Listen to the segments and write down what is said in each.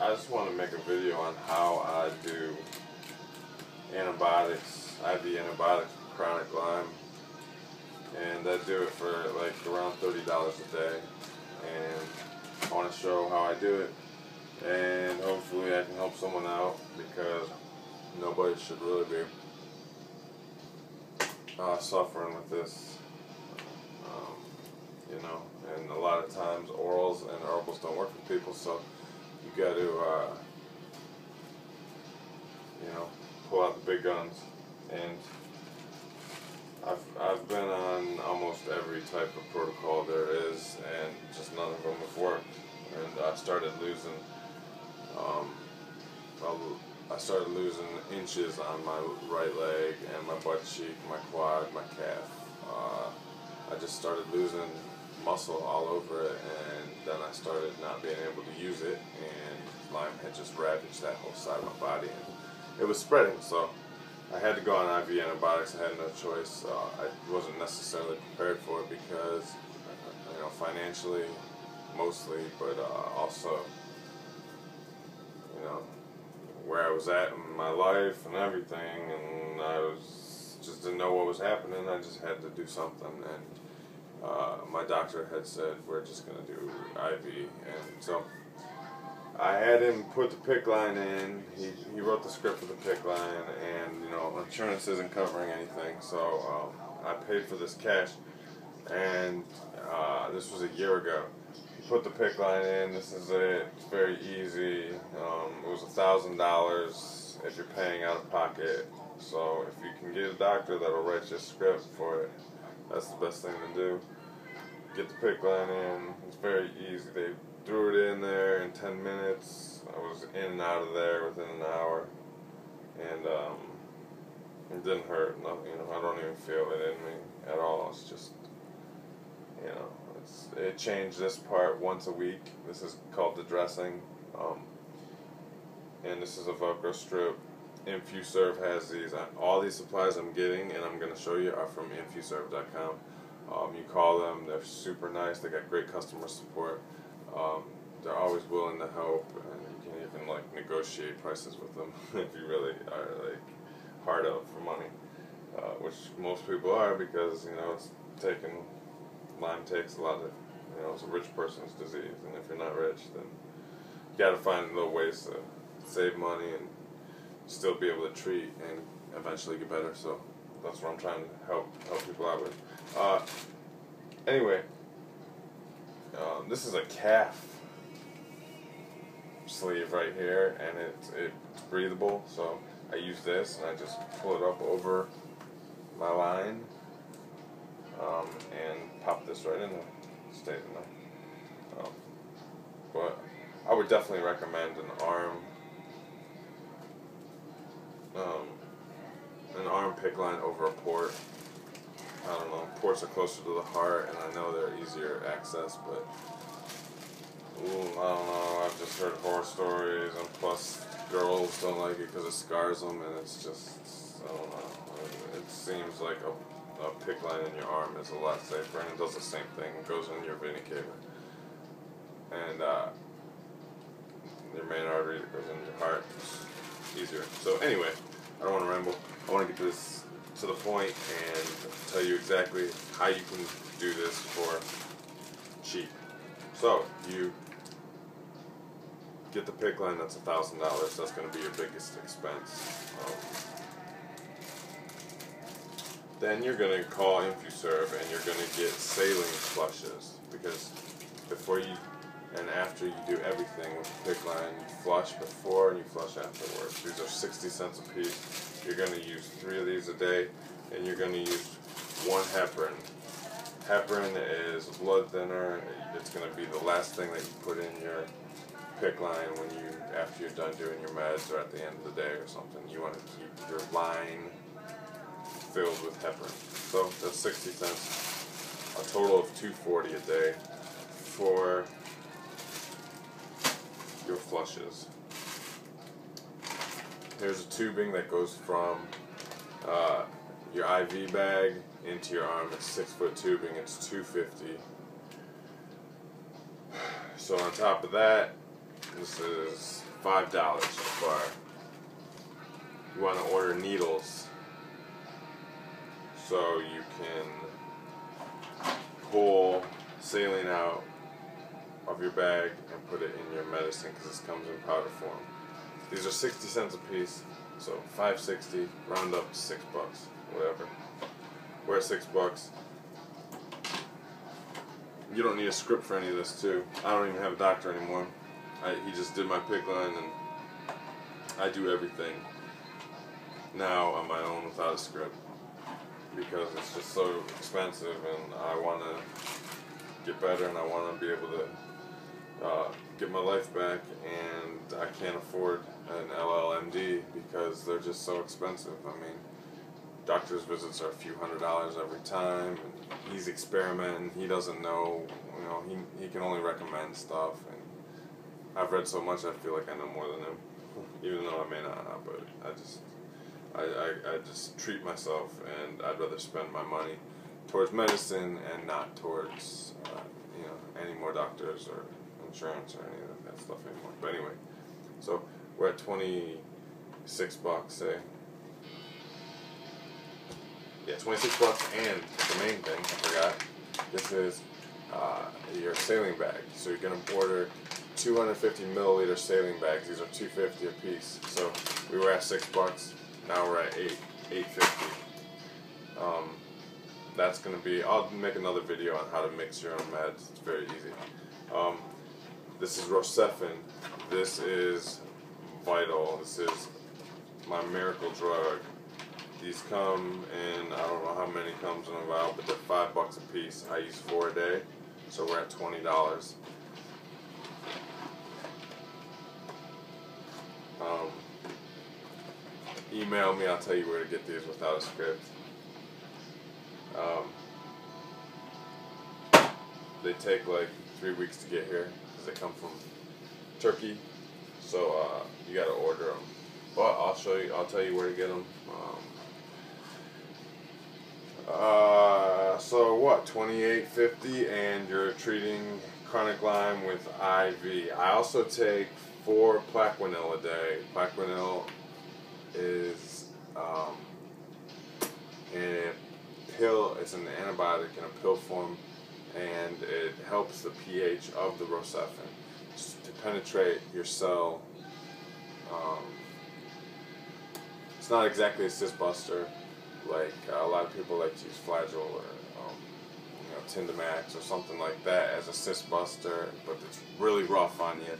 I just want to make a video on how I do antibiotics, IV antibiotics for chronic Lyme, and I do it for like around $30 a day, and I want to show how I do it, and hopefully I can help someone out, because nobody should really be suffering with this, you know, and a lot of times orals and herbals don't work for people, so you got to, you know, pull out the big guns. And I've been on almost every type of protocol there is, and just none of them have worked. And I started losing, inches on my right leg and my butt cheek, my quad, my calf. I just started losing muscle all over it, and then I started not being able to use it, and Lyme had just ravaged that whole side of my body, and it was spreading. So I had to go on IV antibiotics. I had no choice. I wasn't necessarily prepared for it because, you know, financially mostly, but also, you know, where I was at in my life and everything, and I just didn't know what was happening. I just had to do something, and my doctor had said we're just going to do IV, and so I had him put the PICC line in. He wrote the script for the PICC line, and you know, insurance isn't covering anything, so I paid for this cash, and this was a year ago. He put the PICC line in. This is it. It's very easy. It was $1,000 if you're paying out of pocket. So if you can get a doctor that'll write you a script for it, that's the best thing to do. Get the PICC line in. It's very easy. They threw it in there in 10 minutes. I was in and out of there within an hour, and it didn't hurt. No, you know, I don't even feel it in me at all. It's just, you know, it changed this part once a week. This is called the dressing, and this is a Velcro strip. InfuServe has these. All these supplies I'm getting, and I'm going to show you, are from InfuServe.com. You call them, they're super nice, they got great customer support. They're always willing to help, and you can even like negotiate prices with them if you really are like hard up for money, which most people are, because you know Lyme takes a lot of, you know, it's a rich person's disease, and if you're not rich, then you got to find little ways to save money and still be able to treat and eventually get better. So that's what I'm trying to help people out with. Anyway, this is a calf sleeve right here, and it's breathable, so I use this and I just pull it up over my line, and pop this right in there. Stays in there. But I would definitely recommend an arm PICC line over a port. I don't know, ports are closer to the heart, and I know they're easier access, but I don't know, I've just heard horror stories, and plus girls don't like it because it scars them, and it's just, I don't know, it seems like a PICC line in your arm is a lot safer, and it does the same thing. It goes in your vena cava, and your main artery that goes in your heart. It's easier. So anyway, I don't want to ramble. I want to get this to the point and tell you exactly how you can do this for cheap. So you get the PICC line. That's $1,000. That's going to be your biggest expense. Then you're going to call InfuServe, and you're going to get saline flushes, because before you and after you do everything with the PICC line, you flush before and you flush afterwards. These are 60 cents a piece. You're going to use 3 of these a day, and you're going to use 1 heparin. Heparin is a blood thinner. It's going to be the last thing that you put in your PICC line after you're done doing your meds, or at the end of the day or something. You want to keep your line filled with heparin. So that's 60 cents. A total of $2.40 a day for your flushes. Here's a tubing that goes from your IV bag into your arm. It's 6-foot tubing. It's $2.50. So on top of that, This is $5 so far. You want to order needles so you can pull saline out of your bag and put it in your medicine, because this comes in powder form. These are 60 cents a piece, so $5.60, round up to $6, whatever. We're at $6. You don't need a script for any of this too. I don't even have a doctor anymore. He just did my pick line, and I do everything now on my own without a script, because it's just so expensive, and I want to get better, and I want to be able to get my life back, and I can't afford an LLMD because they're just so expensive. I mean, doctor's visits are a few $100s every time, and he's experimenting. He doesn't know, he can only recommend stuff, and I've read so much I feel like I know more than him, even though I may not, but I just treat myself, and I'd rather spend my money towards medicine and not towards any more doctors or insurance or any of that stuff anymore. But anyway, so we're at $26, say. Yeah, $26, and the main thing, I forgot, this is your saline bag. So you're going to order 250 milliliter saline bags. These are $2.50 a piece. So we were at $6, now we're at $8.50. That's going to be, I'll make another video on how to mix your own meds. It's very easy. This is Rocephin. This is vital. This is my miracle drug. These come in, I don't know how many comes in a vial, but they're $5 a piece. I use 4 a day, so we're at $20. Email me, I'll tell you where to get these without a script. They take like 3 weeks to get here because they come from Turkey, so you gotta order them. But I'll tell you where to get them. So what? $28.50, and you're treating chronic Lyme with IV. I also take 4 Plaquenil a day. Plaquenil is in a pill. It's an antibiotic in a pill form, and it helps the pH of the Rocephin to penetrate your cell. It's not exactly a cyst buster. Like a lot of people like to use Flagyl or Tindamax or something like that as a cyst buster, but it's really rough on you.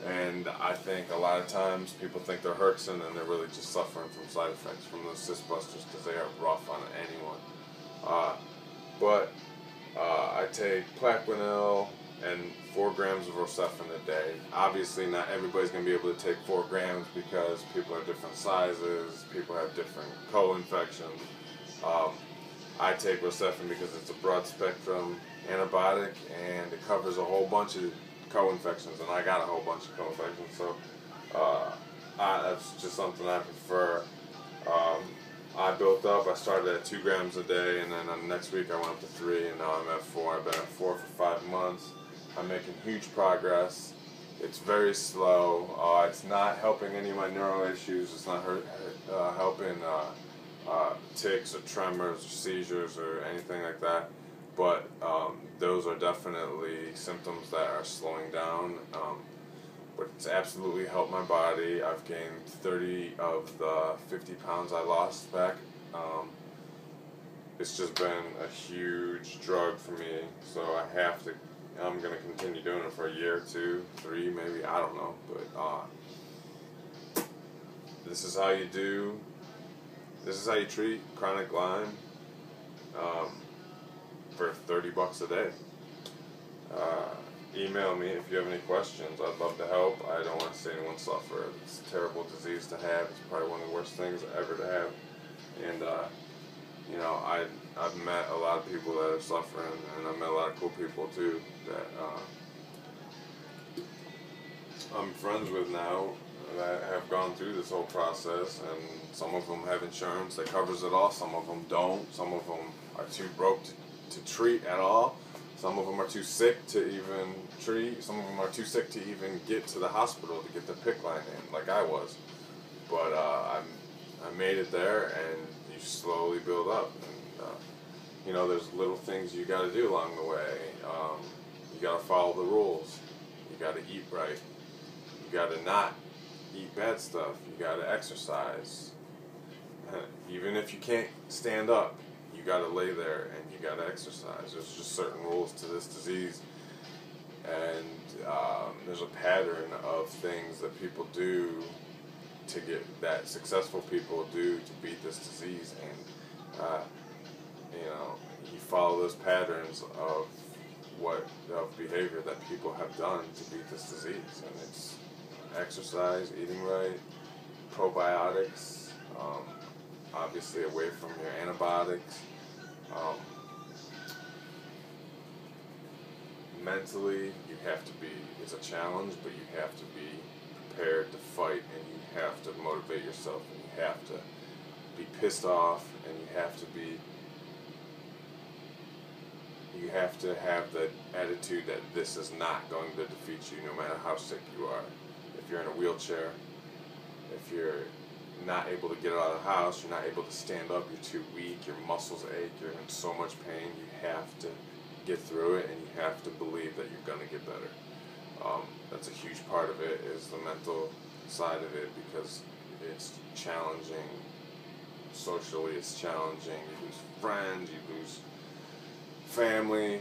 And I think a lot of times people think they're Herxin, and they're really just suffering from side effects from those cyst busters because they are rough on anyone. I take Plaquenil and 4 grams of Rocephin a day. Obviously, not everybody's going to be able to take 4 grams because people are different sizes, people have different co-infections. I take Rocephin because it's a broad spectrum antibiotic, and it covers a whole bunch of co-infections, and I got a whole bunch of co-infections, so that's just something I prefer. I built up. I started at 2 grams a day, and then next week I went up to 3, and now I'm at 4. I've been at 4 for 5 months. I'm making huge progress. It's very slow. It's not helping any of my neuro issues. It's not helping tics or tremors or seizures or anything like that. But those are definitely symptoms that are slowing down. But it's absolutely helped my body. I've gained 30 of the 50 pounds I lost back. It's just been a huge drug for me, so I'm going to continue doing it for a year, 2, 3, maybe, I don't know. But this is how you treat chronic Lyme for $30 a day. Email me if you have any questions. I'd love to help. I don't want to see anyone suffer. It's a terrible disease to have. It's probably one of the worst things ever to have. And I've met a lot of people that are suffering, and I've met a lot of cool people too that I'm friends with now that have gone through this whole process, and some of them have insurance that covers it all. Some of them don't. Some of them are too broke to treat at all. Some of them are too sick to even treat. Some of them are too sick to even get to the hospital to get the PICC line in, like I was. But I made it there, and you slowly build up. And you know, there's little things you got to do along the way. You got to follow the rules. You got to eat right. You got to not eat bad stuff. You got to exercise. Even if you can't stand up, you got to lay there and you got to exercise. There's just certain rules to this disease, and there's a pattern of things that people do to get, that successful people do to beat this disease, and you know, you follow those patterns of behavior that people have done to beat this disease, and it's exercise, eating right, probiotics, obviously away from your antibiotics. Mentally, you have to be, it's a challenge, but you have to be prepared to fight, and you have to motivate yourself, and you have to be pissed off, and you have to have the attitude that this is not going to defeat you no matter how sick you are. If you're in a wheelchair, if you're not able to get out of the house, you're not able to stand up, you're too weak, your muscles ache, you're in so much pain, you have to get through it, and you have to believe that you're going to get better. That's a huge part of it, is the mental side of it, because it's challenging socially, it's challenging, you lose friends, you lose family,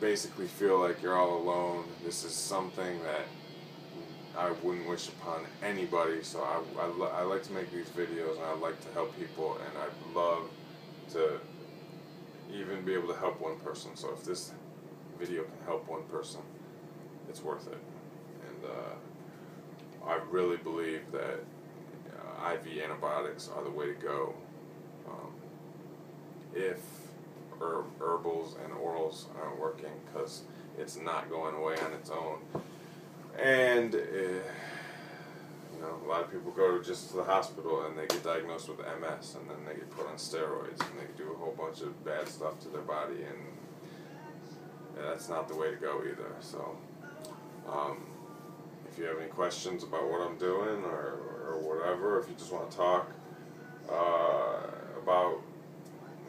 basically feel like you're all alone. This is something that I wouldn't wish upon anybody, so I like to make these videos, and I like to help people, and I'd love to even be able to help one person. So if this video can help one person, it's worth it. And I really believe that IV antibiotics are the way to go. If herbals and orals aren't working, because it's not going away on its own. And you know, a lot of people go just to the hospital and they get diagnosed with MS, and then they get put on steroids, and they do a whole bunch of bad stuff to their body, and that's not the way to go either. So if you have any questions about what I'm doing or whatever, if you just want to talk about,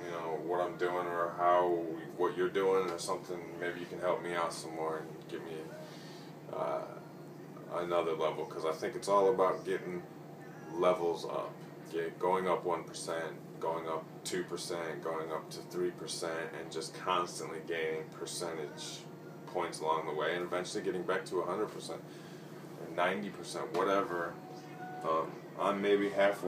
you know, what I'm doing or what you're doing or something, maybe you can help me out some more and give me another level, because I think it's all about getting levels up, going up 1%, going up 2%, going up to 3%, and just constantly gaining percentage points along the way, and eventually getting back to 100%, or 90%, whatever. I'm maybe halfway